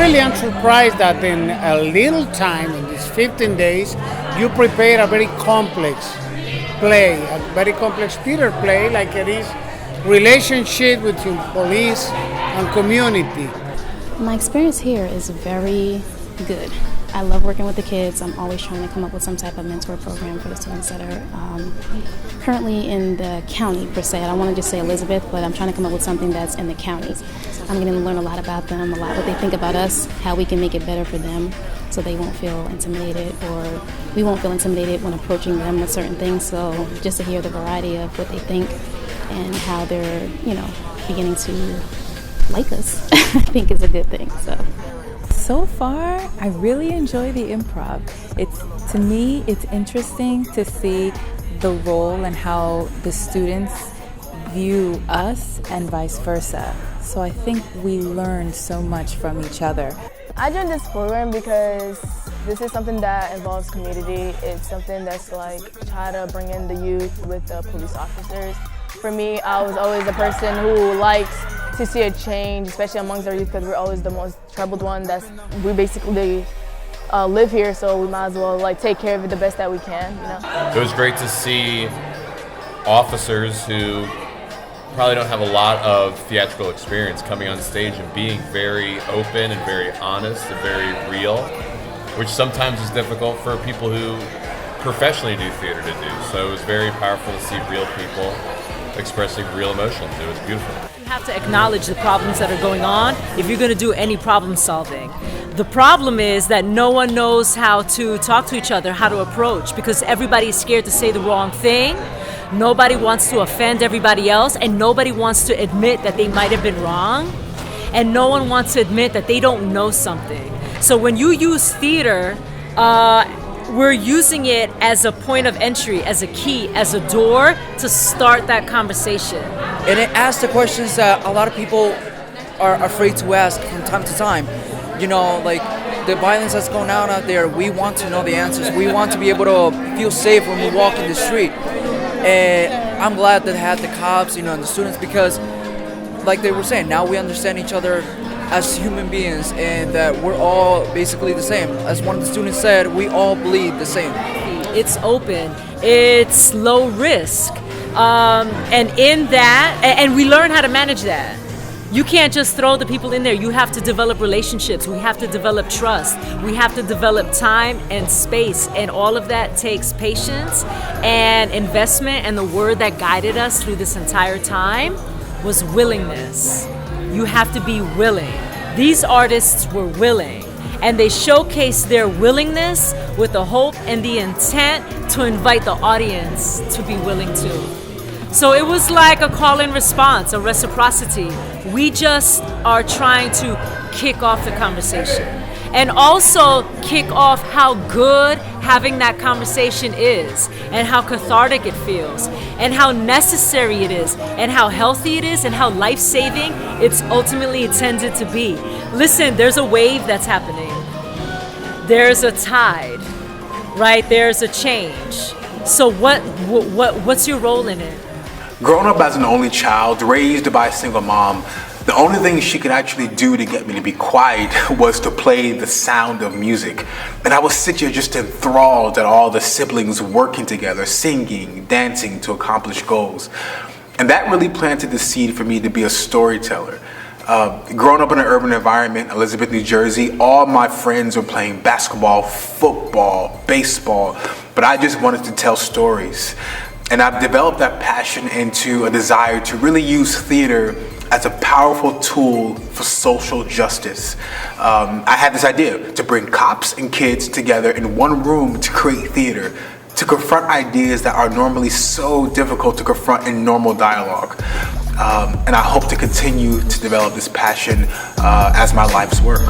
really am surprised that in a little time, in these 15 days, you prepare a very complex play, a very complex theater play, like it is relationship between police and community. My experience here is very good. I love working with the kids. I'm always trying to come up with some type of mentor program for the students that are currently in the county, per se. I don't want to just say Elizabeth, but I'm trying to come up with something that's in the county. I'm getting to learn a lot about them, a lot what they think about us, how we can make it better for them so they won't feel intimidated, or we won't feel intimidated when approaching them with certain things. So just to hear the variety of what they think and how they're, beginning to like us, I think is a good thing. So far, I really enjoy the improv. To me, it's interesting to see the role and how the students view us and vice versa. So I think we learn so much from each other. I joined this program because this is something that involves community. It's something that's like try to bring in the youth with the police officers. For me, I was always a person who likes to see a change, especially amongst our youth, because we're always the most troubled one. We basically live here, so we might as well take care of it the best that we can. It was great to see officers who probably don't have a lot of theatrical experience coming on stage and being very open and very honest and very real, which sometimes is difficult for people who professionally do theater to do. So it was very powerful to see real people expressing real emotions. It was beautiful. You have to acknowledge the problems that are going on if you're going to do any problem solving. The problem is that no one knows how to talk to each other, how to approach, because everybody's scared to say the wrong thing. Nobody wants to offend everybody else, and nobody wants to admit that they might have been wrong, and no one wants to admit that they don't know something. So when you use theater, we're using it as a point of entry, as a key, as a door to start that conversation. And it asks the questions that a lot of people are afraid to ask from time to time. The violence that's going on out there, we want to know the answers. We want to be able to feel safe when we walk in the street. And I'm glad that I had the cops, and the students, because like they were saying, now we understand each other as human beings, and that we're all basically the same. As one of the students said, we all bleed the same. It's open, it's low risk, and in that, and we learn how to manage that. You can't just throw the people in there. You have to develop relationships. We have to develop trust. We have to develop time and space, and all of that takes patience and investment, and the word that guided us through this entire time was willingness. You have to be willing. These artists were willing, and they showcased their willingness with the hope and the intent to invite the audience to be willing too. So it was like a call and response, a reciprocity. We just are trying to kick off the conversation and also kick off how good having that conversation is, and how cathartic it feels, and how necessary it is, and how healthy it is, and how life-saving it's ultimately intended to be. Listen, there's a wave that's happening. There's a tide, right? There's a change. So what's your role in it? Growing up as an only child, raised by a single mom, the only thing she could actually do to get me to be quiet was to play the sound of music. And I would sit here just enthralled at all the siblings working together, singing, dancing to accomplish goals. And that really planted the seed for me to be a storyteller. Growing up in an urban environment, Elizabeth, New Jersey, all my friends were playing basketball, football, baseball, but I just wanted to tell stories. And I've developed that passion into a desire to really use theater as a powerful tool for social justice. I had this idea to bring cops and kids together in one room to create theater, to confront ideas that are normally so difficult to confront in normal dialogue. And I hope to continue to develop this passion as my life's work.